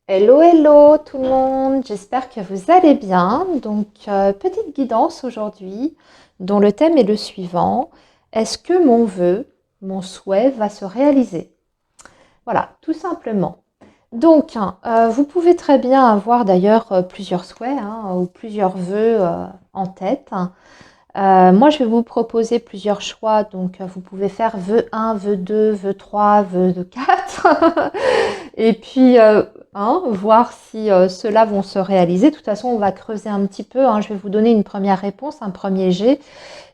Hello, hello tout le monde, j'espère que vous allez bien. Donc, petite guidance aujourd'hui dont le thème est le suivant. Est-ce que mon vœu, mon souhait va se réaliser? Voilà, tout simplement. Donc, vous pouvez très bien avoir d'ailleurs plusieurs souhaits ou plusieurs vœux en tête. Moi, je vais vous proposer plusieurs choix. Donc, vous pouvez faire vœu 1, vœu 2, vœu 3, vœu 4. Et puis, voir si ceux-là vont se réaliser. De toute façon, on va creuser un petit peu. Je vais vous donner une première réponse, un premier jet.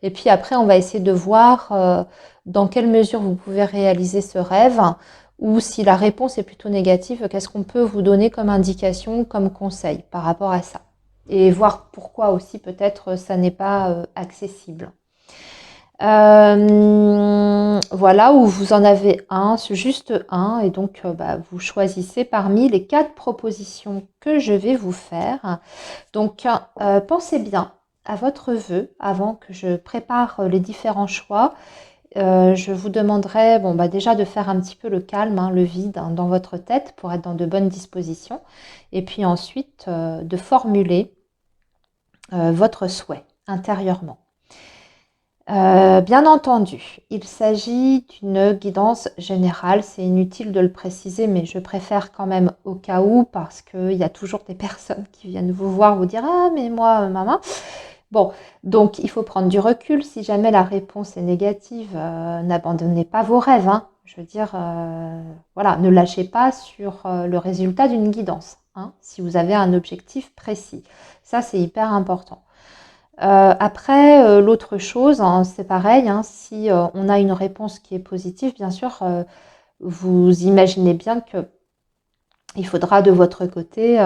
Et puis après, on va essayer de voir dans quelle mesure vous pouvez réaliser ce rêve. Ou si la réponse est plutôt négative, qu'est-ce qu'on peut vous donner comme indication, comme conseil par rapport à ça. Et voir pourquoi aussi peut-être ça n'est pas accessible. Voilà, où vous en avez un, juste un, et donc vous choisissez parmi les 4 propositions que je vais vous faire. Donc, pensez bien à votre vœu avant que je prépare les différents choix. Je vous demanderai déjà de faire un petit peu le calme, le vide dans votre tête pour être dans de bonnes dispositions. Et puis ensuite, de formuler votre souhait intérieurement. Bien entendu, il s'agit d'une guidance générale. C'est inutile de le préciser, mais je préfère quand même au cas où parce qu'il y a toujours des personnes qui viennent vous voir, vous dire ah mais moi maman. Bon, donc il faut prendre du recul. Si jamais la réponse est négative, n'abandonnez pas vos rêves. Je veux dire, voilà, ne lâchez pas sur le résultat d'une guidance. Si vous avez un objectif précis, ça c'est hyper important. Après, l'autre chose, c'est pareil, si on a une réponse qui est positive, bien sûr, vous imaginez bien qu'il faudra de votre côté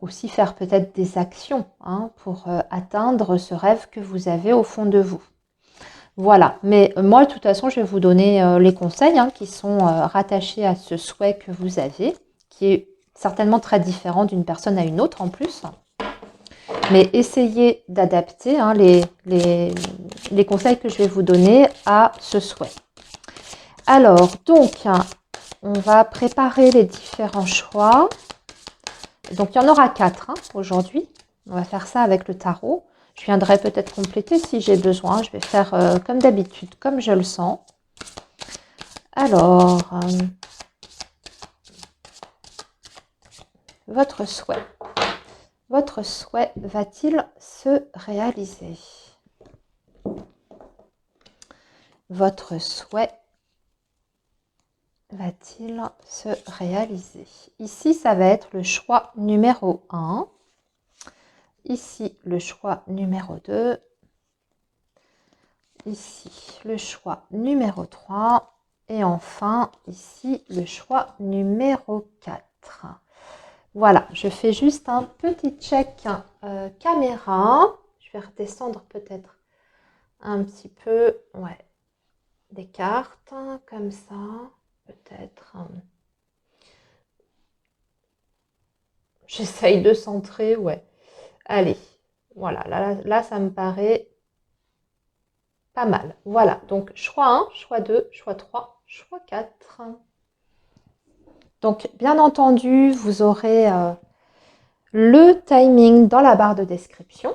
aussi faire peut-être des actions pour atteindre ce rêve que vous avez au fond de vous. Voilà, mais moi, de toute façon, je vais vous donner les conseils qui sont rattachés à ce souhait que vous avez, qui est certainement très différent d'une personne à une autre en plus. Mais essayez d'adapter les conseils que je vais vous donner à ce souhait. Alors, donc, on va préparer les différents choix. Donc, il y en aura 4 aujourd'hui. On va faire ça avec le tarot. Je viendrai peut-être compléter si j'ai besoin. Je vais faire comme d'habitude, comme je le sens. Alors, votre souhait. Votre souhait va-t-il se réaliser? Votre souhait va-t-il se réaliser? Ici, ça va être le choix numéro 1. Ici, le choix numéro 2. Ici, le choix numéro 3. Et enfin, ici, le choix numéro 4. Voilà, je fais juste un petit check caméra. Je vais redescendre peut-être un petit peu, des cartes, comme ça, peut-être. J'essaye de centrer, ouais. Allez, voilà, là, ça me paraît pas mal. Voilà, donc choix 1, choix 2, choix 3, choix 4. Donc, bien entendu, vous aurez le timing dans la barre de description.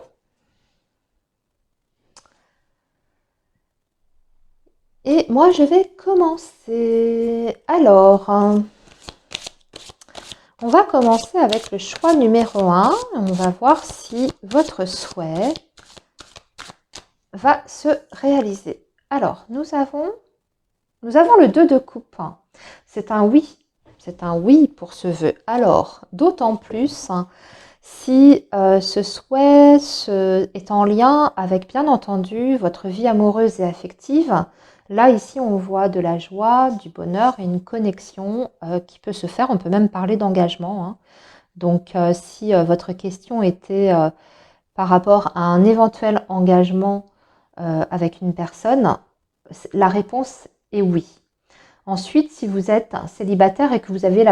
Et moi, je vais commencer. Alors, on va commencer avec le choix numéro 1. On va voir si votre souhait va se réaliser. Alors, nous avons le 2 de coupe. C'est un oui. C'est un oui pour ce vœu. Alors, d'autant plus si ce souhait est en lien avec, bien entendu, votre vie amoureuse et affective. Là, ici, on voit de la joie, du bonheur et une connexion qui peut se faire. On peut même parler d'engagement. Donc, si votre question était par rapport à un éventuel engagement avec une personne, la réponse est oui. Ensuite, si vous êtes célibataire et que vous avez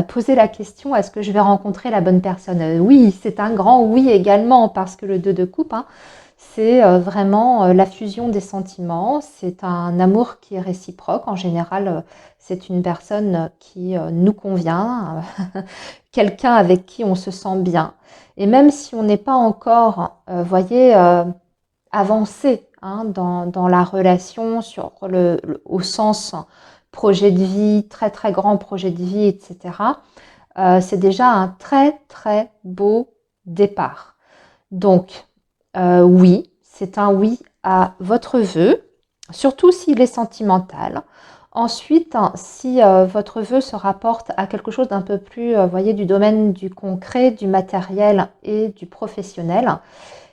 posé la question, est-ce que je vais rencontrer la bonne personne? Oui, c'est un grand oui également, parce que le 2 de coupe, c'est vraiment la fusion des sentiments. C'est un amour qui est réciproque. En général, c'est une personne qui nous convient, quelqu'un avec qui on se sent bien. Et même si on n'est pas encore, voyez, avancé hein, dans la relation au sens projet de vie, très très grand projet de vie, etc., c'est déjà un très très beau départ. Donc, oui, c'est un oui à votre vœu, surtout s'il est sentimental. Ensuite, hein, si votre vœu se rapporte à quelque chose d'un peu plus, voyez, du domaine du concret, du matériel et du professionnel,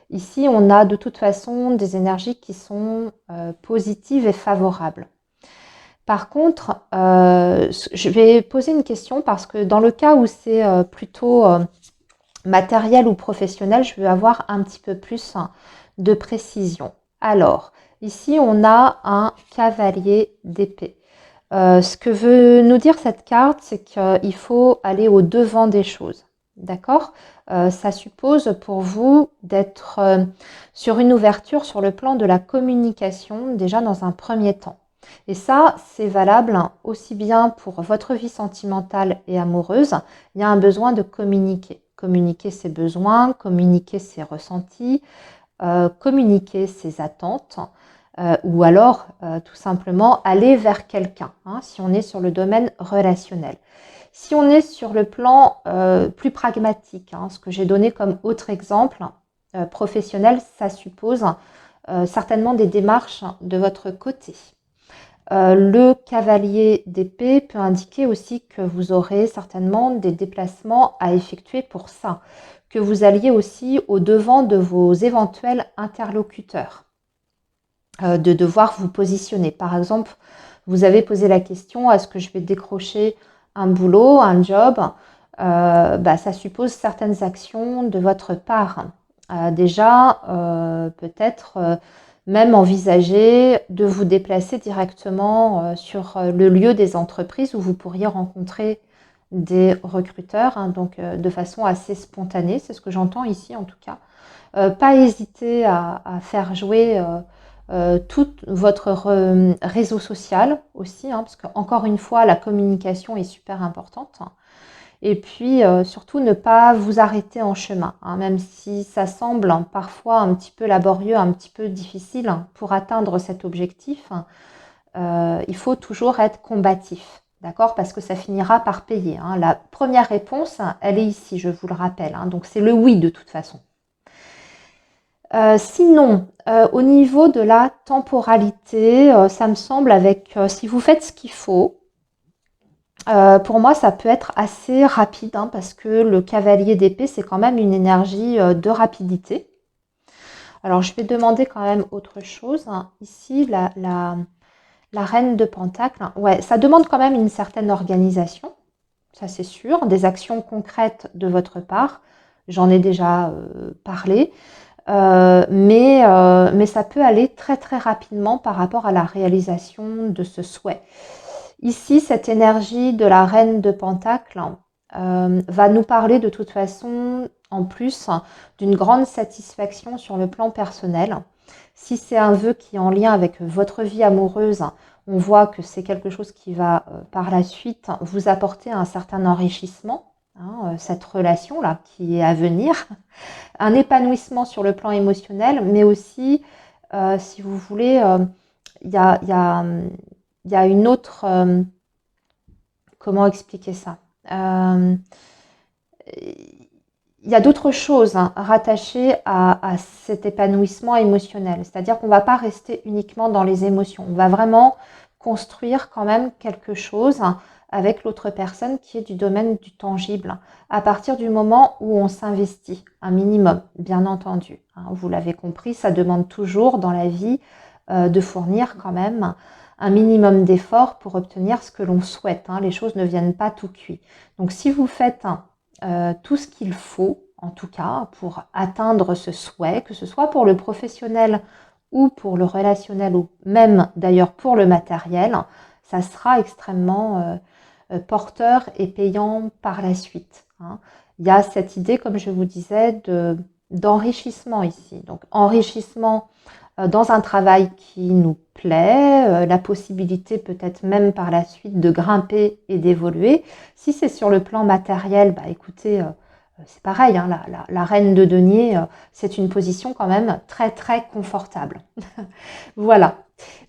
ici, on a de toute façon des énergies qui sont positives et favorables. Par contre, je vais poser une question parce que dans le cas où c'est plutôt matériel ou professionnel, je veux avoir un petit peu plus de précision. Alors, ici, on a un cavalier d'épée. Ce que veut nous dire cette carte, c'est qu'il faut aller au devant des choses. D'accord? Ça suppose pour vous d'être sur une ouverture sur le plan de la communication, déjà dans un premier temps. Et ça, c'est valable aussi bien pour votre vie sentimentale et amoureuse. Il y a un besoin de communiquer. Communiquer ses besoins, communiquer ses ressentis, communiquer ses attentes. Ou alors tout simplement aller vers quelqu'un, hein, si on est sur le domaine relationnel. Si on est sur le plan plus pragmatique, hein, ce que j'ai donné comme autre exemple professionnel, ça suppose certainement des démarches de votre côté. Le cavalier d'épée peut indiquer aussi que vous aurez certainement des déplacements à effectuer pour ça, que vous alliez aussi au devant de vos éventuels interlocuteurs. De devoir vous positionner. Par exemple, vous avez posé la question, est-ce que je vais décrocher un boulot, un job ça suppose certaines actions de votre part. Déjà, peut-être même envisager de vous déplacer directement sur le lieu des entreprises où vous pourriez rencontrer des recruteurs, hein, donc de façon assez spontanée, c'est ce que j'entends ici en tout cas. Pas hésiter à faire jouer tout votre réseau social aussi, hein, parce qu'encore une fois, la communication est super importante. Et puis, surtout, ne pas vous arrêter en chemin, hein, même si ça semble parfois un petit peu laborieux, un petit peu difficile pour atteindre cet objectif. Il faut toujours être combatif, d'accord? Parce que ça finira par payer. Hein. La première réponse, elle est ici, je vous le rappelle. Hein, donc, c'est le oui de toute façon. Sinon, au niveau de la temporalité, ça me semble avec si vous faites ce qu'il faut, pour moi ça peut être assez rapide, hein, parce que le cavalier d'épée, c'est quand même une énergie, de rapidité. Alors je vais demander quand même autre chose, hein. Ici, la reine de pentacle, ouais, ça demande quand même une certaine organisation, ça c'est sûr, des actions concrètes de votre part. J'en ai déjà, parlé. Mais ça peut aller très très rapidement par rapport à la réalisation de ce souhait. Ici, cette énergie de la reine de Pentacle va nous parler de toute façon en plus d'une grande satisfaction sur le plan personnel. Si c'est un vœu qui est en lien avec votre vie amoureuse, on voit que c'est quelque chose qui va par la suite vous apporter un certain enrichissement, hein, cette relation-là qui est à venir, un épanouissement sur le plan émotionnel, mais aussi, si vous voulez, il y a, y a, y a une autre... comment expliquer ça il y a d'autres choses hein, rattachées à cet épanouissement émotionnel. C'est-à-dire qu'on ne va pas rester uniquement dans les émotions. On va vraiment construire quand même quelque chose avec l'autre personne qui est du domaine du tangible. À partir du moment où on s'investit, un minimum, bien entendu. Hein, vous l'avez compris, ça demande toujours dans la vie de fournir quand même un minimum d'efforts pour obtenir ce que l'on souhaite. Hein. Les choses ne viennent pas tout cuit. Donc si vous faites tout ce qu'il faut, en tout cas, pour atteindre ce souhait, que ce soit pour le professionnel ou pour le relationnel, ou même d'ailleurs pour le matériel, ça sera extrêmement porteur et payant par la suite. Hein. Il y a cette idée, comme je vous disais, d'enrichissement ici. Donc, enrichissement dans un travail qui nous plaît, la possibilité peut-être même par la suite de grimper et d'évoluer. Si c'est sur le plan matériel, bah écoutez, c'est pareil, hein, la reine de denier, c'est une position quand même très très confortable. Voilà.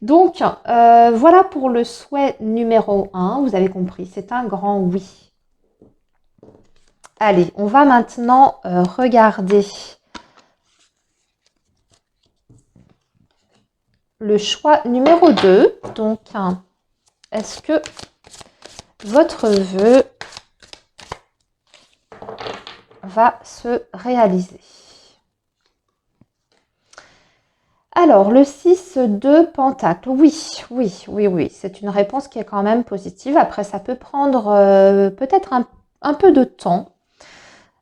Donc, voilà pour le souhait numéro 1. Vous avez compris, c'est un grand oui. Allez, on va maintenant regarder le choix numéro 2. Donc, est-ce que votre vœu va se réaliser? Alors, le 6 de Pentacle, oui, oui, oui, oui, c'est une réponse qui est quand même positive. Après, ça peut prendre peut-être un peu de temps.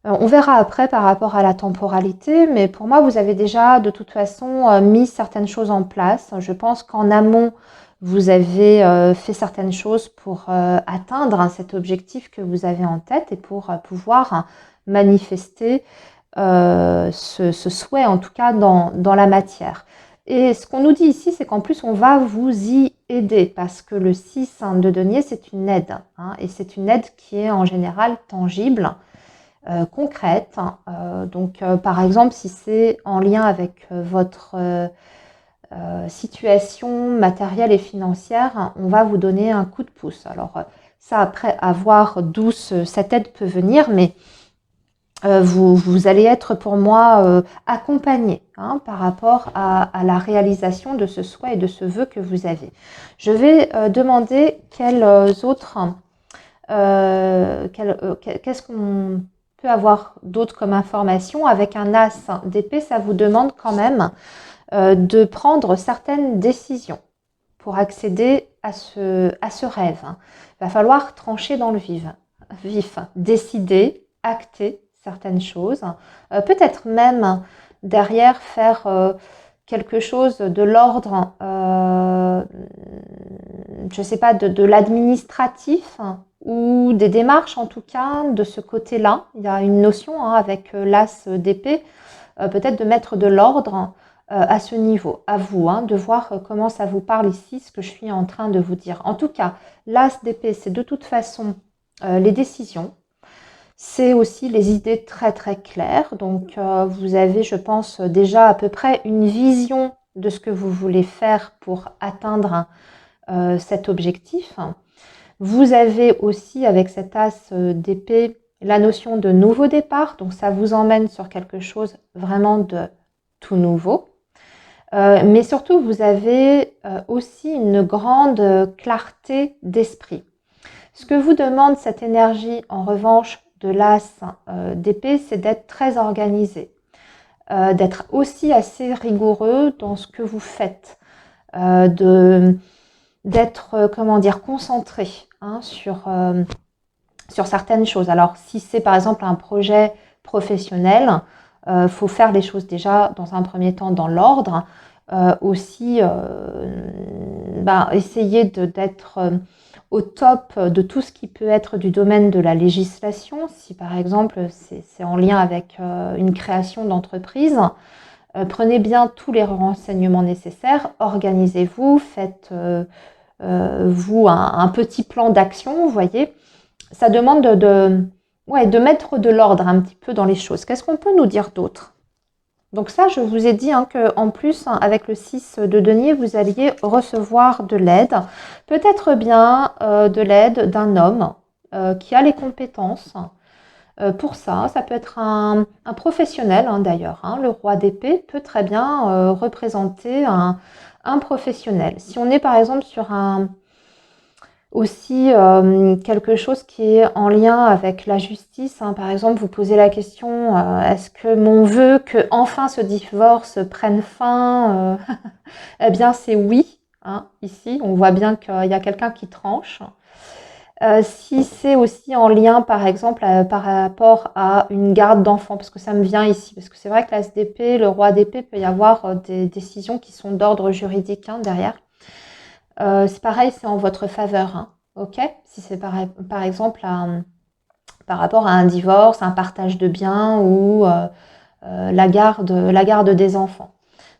On verra après par rapport à la temporalité, mais pour moi, vous avez déjà de toute façon mis certaines choses en place. Je pense qu'en amont, vous avez fait certaines choses pour atteindre cet objectif que vous avez en tête et pour pouvoir manifester ce souhait, en tout cas dans la matière. Et ce qu'on nous dit ici, c'est qu'en plus, on va vous y aider parce que le 6 de denier, c'est une aide. Et c'est une aide qui est en général tangible. Concrète. Donc, par exemple, si c'est en lien avec votre situation matérielle et financière, on va vous donner un coup de pouce. Alors, ça, après, à voir d'où cette aide peut venir, mais vous allez être pour moi accompagné par rapport à la réalisation de ce souhait et de ce vœu que vous avez. Je vais demander quels autres, qu'est-ce qu'on peut avoir d'autre comme information. Avec un as d'épée, ça vous demande quand même de prendre certaines décisions pour accéder à ce rêve. Il va falloir trancher dans le vif, décider, acter certaines choses, peut-être même derrière faire quelque chose de l'ordre, je ne sais pas, de l'administratif ou des démarches en tout cas de ce côté-là. Il y a une notion avec l'as d'épée, peut-être de mettre de l'ordre à ce niveau, à vous, de voir comment ça vous parle ici, ce que je suis en train de vous dire. En tout cas, l'as d'épée, c'est de toute façon les décisions, c'est aussi les idées très très claires. Donc vous avez, je pense, déjà à peu près une vision de ce que vous voulez faire pour atteindre cet objectif. Vous avez aussi avec cet as d'épée la notion de nouveau départ, donc ça vous emmène sur quelque chose vraiment de tout nouveau. Mais surtout, vous avez aussi une grande clarté d'esprit. Ce que vous demande cette énergie, en revanche, de l'as d'épée, c'est d'être très organisé, d'être aussi assez rigoureux dans ce que vous faites, d'être, comment dire, concentré sur certaines choses. Alors, si c'est par exemple un projet professionnel, faut faire les choses déjà dans un premier temps dans l'ordre. Aussi, essayer d'être au top de tout ce qui peut être du domaine de la législation. Si par exemple c'est en lien avec une création d'entreprise, prenez bien tous les renseignements nécessaires, organisez-vous, faites vous un petit plan d'action, vous voyez. Ça demande de mettre de l'ordre un petit peu dans les choses. Qu'est-ce qu'on peut nous dire d'autre? Donc ça, je vous ai dit qu'en plus, avec le 6 de denier, vous alliez recevoir de l'aide. Peut-être bien de l'aide d'un homme qui a les compétences pour ça. Ça peut être un professionnel d'ailleurs. Le roi d'épée peut très bien représenter un professionnel. Si on est par exemple sur aussi quelque chose qui est en lien avec la justice. Par exemple, vous posez la question, est-ce que mon vœu que enfin ce divorce prenne fin Eh bien, c'est oui. Ici, on voit bien qu'il y a quelqu'un qui tranche. Si c'est aussi en lien, par exemple, par rapport à une garde d'enfants, parce que ça me vient ici, parce que c'est vrai que l'as d'épée, le roi d'épée, peut y avoir des décisions qui sont d'ordre juridique derrière. C'est pareil, c'est en votre faveur, ok? Si c'est par exemple par rapport à un divorce, un partage de biens ou la garde des enfants.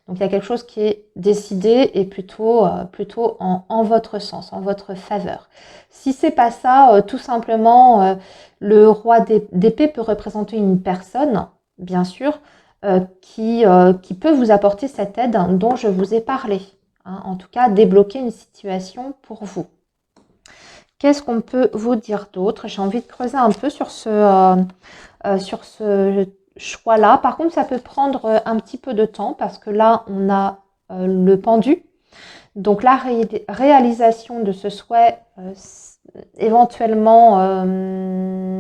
Donc il y a quelque chose qui est décidé et plutôt en votre sens, en votre faveur. Si c'est pas ça, tout simplement, le roi d'épée peut représenter une personne, bien sûr, qui peut vous apporter cette aide dont je vous ai parlé. Hein, en tout cas, débloquer une situation pour vous. Qu'est-ce qu'on peut vous dire d'autre? J'ai envie de creuser un peu sur ce choix-là. Par contre, ça peut prendre un petit peu de temps parce que là, on a le pendu. Donc, la réalisation de ce souhait, éventuellement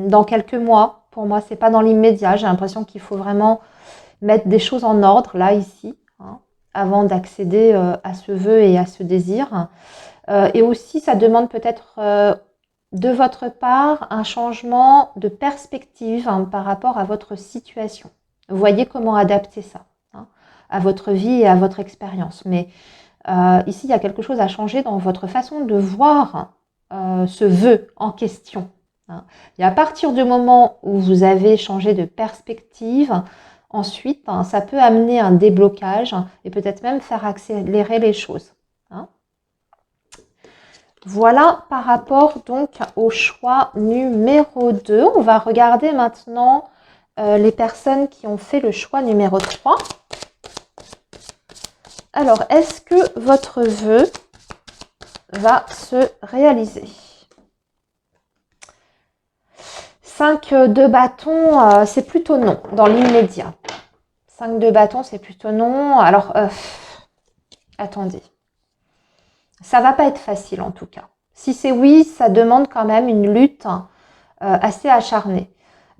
dans quelques mois. Pour moi, c'est pas dans l'immédiat. J'ai l'impression qu'il faut vraiment mettre des choses en ordre, là, ici, hein, avant d'accéder à ce vœu et à ce désir. Et aussi, ça demande peut-être de votre part un changement de perspective hein, par rapport à votre situation. Vous voyez comment adapter ça hein, à votre vie et à votre expérience. Mais ici, il y a quelque chose à changer dans votre façon de voir ce vœu en question. Hein. Et à partir du moment où vous avez changé de perspective, ensuite, hein, ça peut amener un déblocage et peut-être même faire accélérer les choses. Hein. Voilà par rapport donc au choix numéro 2. On va regarder maintenant les personnes qui ont fait le choix numéro 3. Alors, est-ce que votre vœu va se réaliser? 5 de bâton, c'est plutôt non, dans l'immédiat. 5 de bâton, c'est plutôt non. Alors, attendez. Ça va pas être facile en tout cas. Si c'est oui, ça demande quand même une lutte assez acharnée.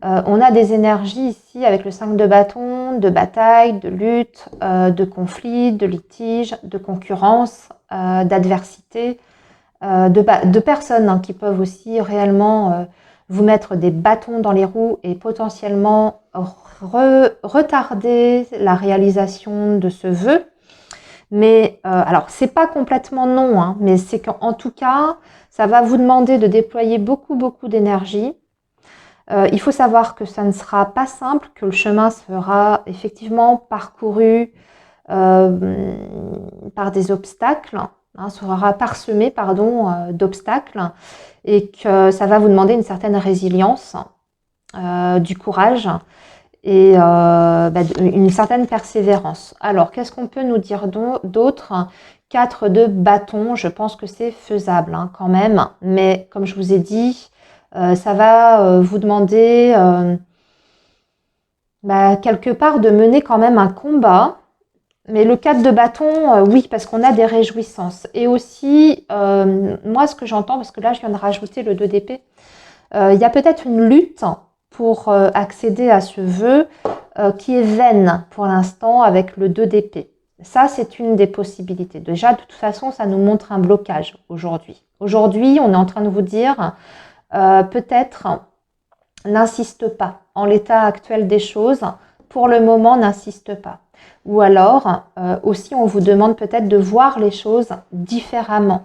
On a des énergies ici avec le 5 de bâton, de bataille, de lutte, de conflit, de litige, de concurrence, d'adversité, de personnes hein, qui peuvent aussi réellement vous mettre des bâtons dans les roues et potentiellement retarder la réalisation de ce vœu. Mais alors, c'est pas complètement non, hein, mais c'est qu'en tout cas, ça va vous demander de déployer beaucoup d'énergie. Il faut savoir que ça ne sera pas simple, que le chemin sera effectivement parcouru par des obstacles, hein, sera parsemé d'obstacles, et que ça va vous demander une certaine résilience, du courage et une certaine persévérance. Alors, qu'est-ce qu'on peut nous dire d'autre? 4 de bâton, je pense que c'est faisable hein, quand même, mais comme je vous ai dit, ça va vous demander quelque part de mener quand même un combat. Mais le 4 de bâton, oui, parce qu'on a des réjouissances. Et aussi, moi, ce que j'entends, parce que là, je viens de rajouter le 2 d'épée, il y a peut-être une lutte pour accéder à ce vœu qui est vaine pour l'instant avec le 2 d'épée. Ça, c'est une des possibilités. Déjà, de toute façon, ça nous montre un blocage aujourd'hui. Aujourd'hui, on est en train de vous dire, peut-être, n'insiste pas. En l'état actuel des choses, pour le moment, n'insiste pas. Ou alors, aussi, on vous demande peut-être de voir les choses différemment,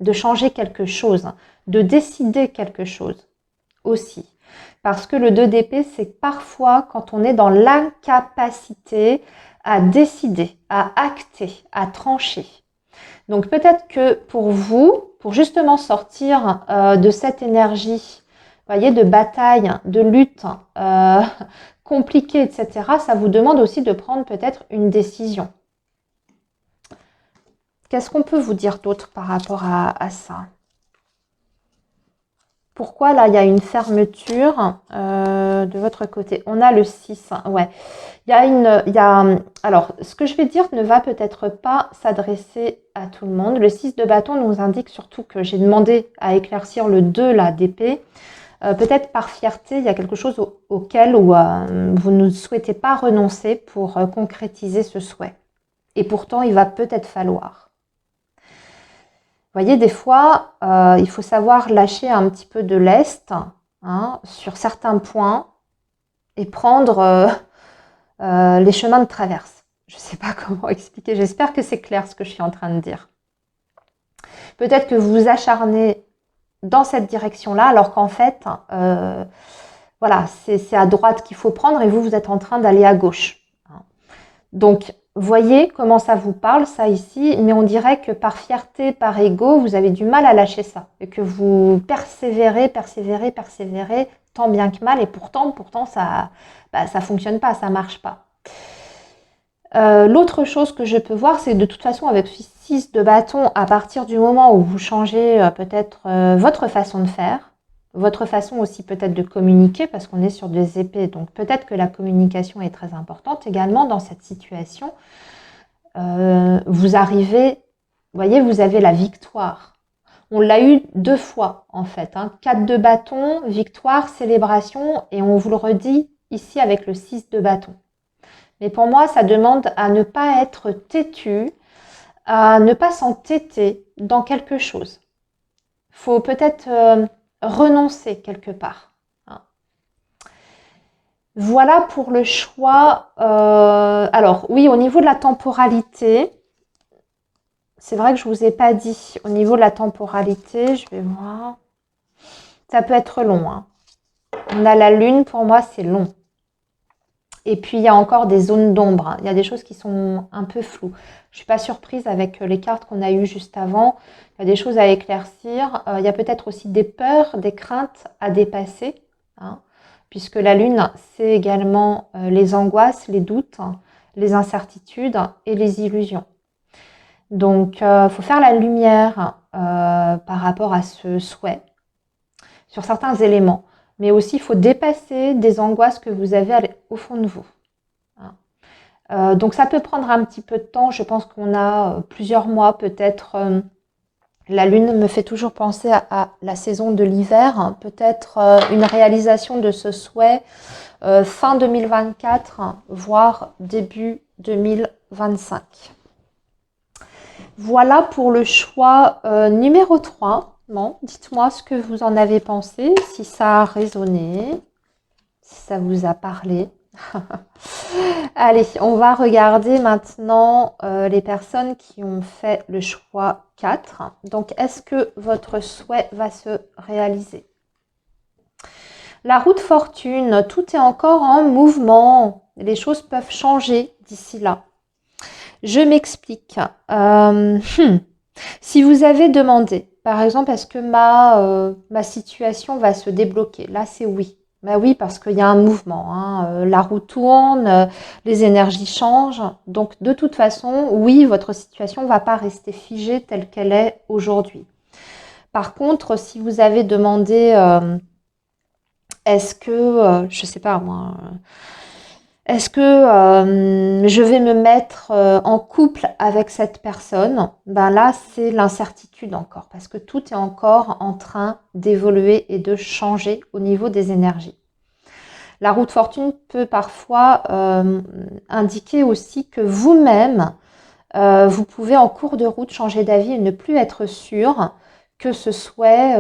de changer quelque chose, de décider quelque chose aussi. Parce que le 2 d'épée, c'est parfois quand on est dans l'incapacité à décider, à acter, à trancher. Donc peut-être que pour vous, pour justement sortir de cette énergie, voyez, de bataille, de lutte compliquée, etc., ça vous demande aussi de prendre peut-être une décision. Qu'est-ce qu'on peut vous dire d'autre par rapport à ça? Pourquoi là, il y a une fermeture de votre côté? On a le 6, ouais. Alors, ce que je vais dire ne va peut-être pas s'adresser à tout le monde. Le 6 de bâton nous indique surtout que j'ai demandé à éclaircir le 2 là d'épée. Peut-être par fierté, il y a quelque chose auquel vous ne souhaitez pas renoncer pour concrétiser ce souhait. Et pourtant, il va peut-être falloir. Vous voyez, des fois, il faut savoir lâcher un petit peu de lest hein, sur certains points et prendre les chemins de traverse. Je ne sais pas comment expliquer. J'espère que c'est clair ce que je suis en train de dire. Peut-être que vous vous acharnez dans cette direction-là, alors qu'en fait, voilà, c'est à droite qu'il faut prendre et vous, vous êtes en train d'aller à gauche. Donc, voyez comment ça vous parle, ça ici, mais on dirait que par fierté, par ego, vous avez du mal à lâcher ça. Et que vous persévérez, persévérez, persévérez, tant bien que mal, et pourtant ça ça fonctionne pas, ça marche pas. L'autre chose que je peux voir, c'est de toute façon avec 6 de bâton, à partir du moment où vous changez peut-être votre façon de faire, votre façon aussi peut-être de communiquer, parce qu'on est sur des épées, donc peut-être que la communication est très importante également dans cette situation. Vous arrivez, vous voyez, vous avez la victoire. On l'a eu 2 fois en fait, 4 de bâton, victoire, célébration, et on vous le redit ici avec le 6 de bâton. Mais pour moi, ça demande à ne pas être têtu, à ne pas s'entêter dans quelque chose. Il faut peut-être renoncer quelque part. Voilà pour le choix. Alors oui, au niveau de la temporalité, c'est vrai que je ne vous ai pas dit. Au niveau de la temporalité, je vais voir. Ça peut être long. On a la lune, pour moi, c'est long. Et puis, il y a encore des zones d'ombre. Il y a des choses qui sont un peu floues. Je ne suis pas surprise avec les cartes qu'on a eues juste avant. Il y a des choses à éclaircir. Il y a peut-être aussi des peurs, des craintes à dépasser. Puisque la lune, c'est également les angoisses, les doutes, les incertitudes et les illusions. Donc, il faut faire la lumière par rapport à ce souhait sur certains éléments. Mais aussi, il faut dépasser des angoisses que vous avez au fond de vous. Donc, ça peut prendre un petit peu de temps. Je pense qu'on a plusieurs mois, peut-être. La lune me fait toujours penser à la saison de l'hiver. Peut-être une réalisation de ce souhait fin 2024, voire début 2025. Voilà pour le choix numéro 3. Bon, dites-moi ce que vous en avez pensé, si ça a résonné, si ça vous a parlé. Allez, on va regarder maintenant les personnes qui ont fait le choix 4. Donc, est-ce que votre souhait va se réaliser? La roue de fortune, tout est encore en mouvement. Les choses peuvent changer d'ici là. Je m'explique. Si vous avez demandé, par exemple, est-ce que ma situation va se débloquer? Là, c'est oui. Bah oui, parce qu'il y a un mouvement. La roue tourne, les énergies changent. Donc, de toute façon, oui, votre situation ne va pas rester figée telle qu'elle est aujourd'hui. Par contre, si vous avez demandé, est-ce que, je ne sais pas moi, est-ce que je vais me mettre en couple avec cette personne? Ben là, c'est l'incertitude encore, parce que tout est encore en train d'évoluer et de changer au niveau des énergies. La roue de fortune peut parfois indiquer aussi que vous-même, vous pouvez en cours de route changer d'avis et ne plus être sûr que ce souhait,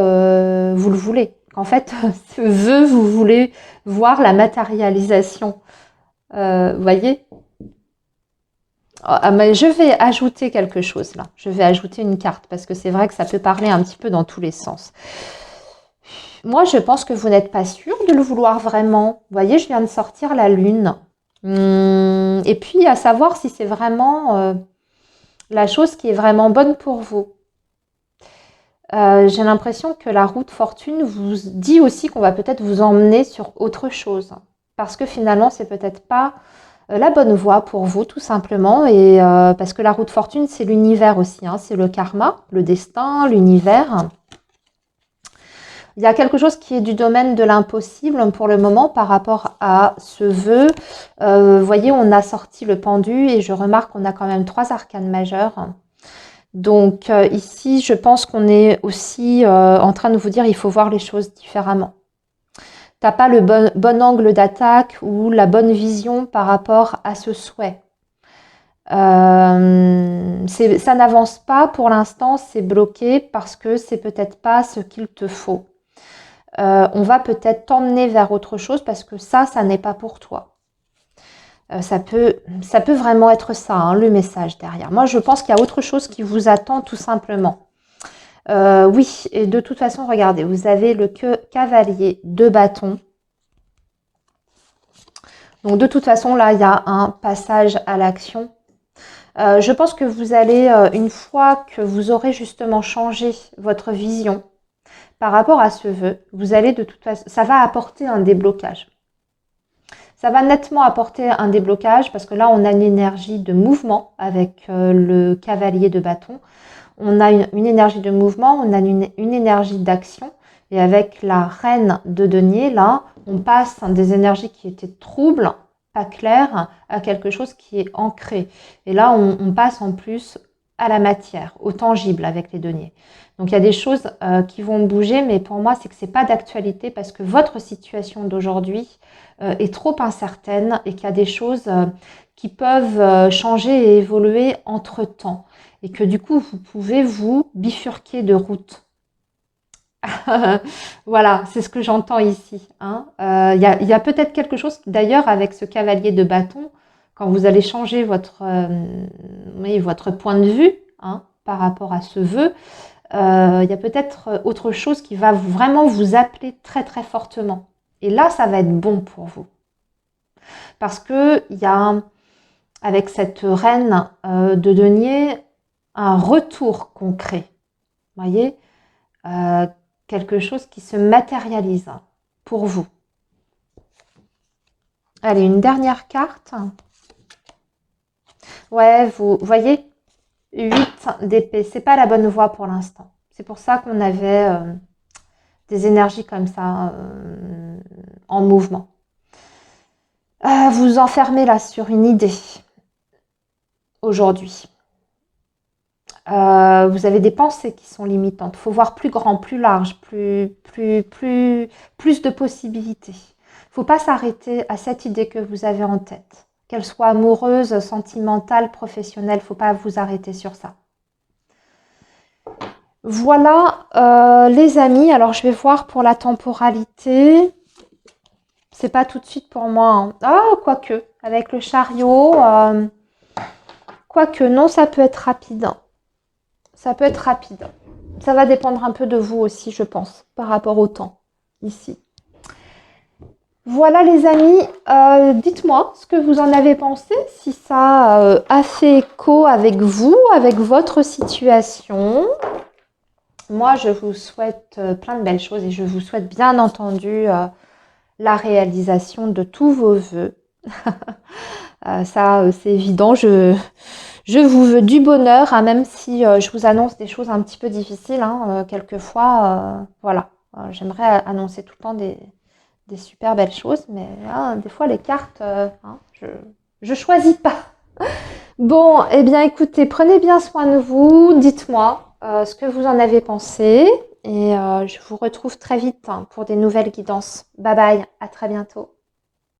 vous le voulez. Qu'en fait, ce vœu, vous voulez voir la matérialisation. Voyez? Mais je vais ajouter quelque chose là. Je vais ajouter une carte parce que c'est vrai que ça peut parler un petit peu dans tous les sens. Moi, je pense que vous n'êtes pas sûr de le vouloir vraiment. Vous voyez, je viens de sortir la lune. Et puis, à savoir si c'est vraiment la chose qui est vraiment bonne pour vous. J'ai l'impression que la roue de fortune vous dit aussi qu'on va peut-être vous emmener sur autre chose. Parce que finalement, c'est peut-être pas la bonne voie pour vous, tout simplement. Et parce que la roue de fortune, c'est l'univers aussi. C'est le karma, le destin, l'univers. Il y a quelque chose qui est du domaine de l'impossible pour le moment par rapport à ce vœu. Vous voyez, on a sorti le pendu et je remarque qu'on a quand même 3 arcanes majeures. Donc ici, je pense qu'on est aussi en train de vous dire il faut voir les choses différemment. Tu n'as pas le bon angle d'attaque ou la bonne vision par rapport à ce souhait. Ça n'avance pas pour l'instant, c'est bloqué parce que c'est peut-être pas ce qu'il te faut. On va peut-être t'emmener vers autre chose parce que ça n'est pas pour toi. Ça peut vraiment être ça, le message derrière. Moi, je pense qu'il y a autre chose qui vous attend tout simplement. Oui, et de toute façon, regardez, vous avez le cavalier de bâton. Donc de toute façon, là, il y a un passage à l'action. Je pense que vous allez, une fois que vous aurez justement changé votre vision par rapport à ce vœu, vous allez de toute façon, ça va apporter un déblocage. Ça va nettement apporter un déblocage parce que là, on a une énergie de mouvement avec le cavalier de bâton. On a une énergie de mouvement, on a une énergie d'action. Et avec la reine de denier, là, on passe des énergies qui étaient troubles, pas claires, à quelque chose qui est ancré. Et là, on passe en plus à la matière, au tangible avec les deniers. Donc il y a des choses qui vont bouger, mais pour moi, c'est que c'est pas d'actualité parce que votre situation d'aujourd'hui est trop incertaine et qu'il y a des choses qui peuvent changer et évoluer entre-temps. Et que du coup, vous pouvez vous bifurquer de route. Voilà, c'est ce que j'entends ici. Hein. Y a peut-être quelque chose, d'ailleurs, avec ce cavalier de bâton, quand vous allez changer oui, votre point de vue hein, par rapport à ce vœu, il y a peut-être autre chose qui va vraiment vous appeler très très fortement. Et là, ça va être bon pour vous. Parce qu'il y a, avec cette reine de denier, un retour concret. Vous voyez quelque chose qui se matérialise pour vous. Allez, une dernière carte. Ouais, vous voyez 8 d'épée, c'est pas la bonne voie pour l'instant. C'est pour ça qu'on avait des énergies comme ça en mouvement. Vous enfermez là sur une idée aujourd'hui. Vous avez des pensées qui sont limitantes. Il faut voir plus grand, plus large, plus de possibilités. Il ne faut pas s'arrêter à cette idée que vous avez en tête. Qu'elle soit amoureuse, sentimentale, professionnelle, il ne faut pas vous arrêter sur ça. Voilà les amis, alors je vais voir pour la temporalité. C'est pas tout de suite pour moi. Hein. Ah, quoique, avec le chariot, quoique, non, ça peut être rapide. Ça peut être rapide. Ça va dépendre un peu de vous aussi, je pense, par rapport au temps, ici. Voilà les amis, dites-moi ce que vous en avez pensé, si ça a fait écho avec vous, avec votre situation. Moi, je vous souhaite plein de belles choses et je vous souhaite bien entendu la réalisation de tous vos vœux. Ça, c'est évident. Je vous veux du bonheur, hein, même si je vous annonce des choses un petit peu difficiles. Hein, quelquefois, voilà. J'aimerais annoncer tout le temps des super belles choses, mais des fois, les cartes, je choisis pas. Bon, eh bien, écoutez, prenez bien soin de vous. Dites-moi ce que vous en avez pensé. Et je vous retrouve très vite hein, pour des nouvelles guidances. Bye bye, à très bientôt.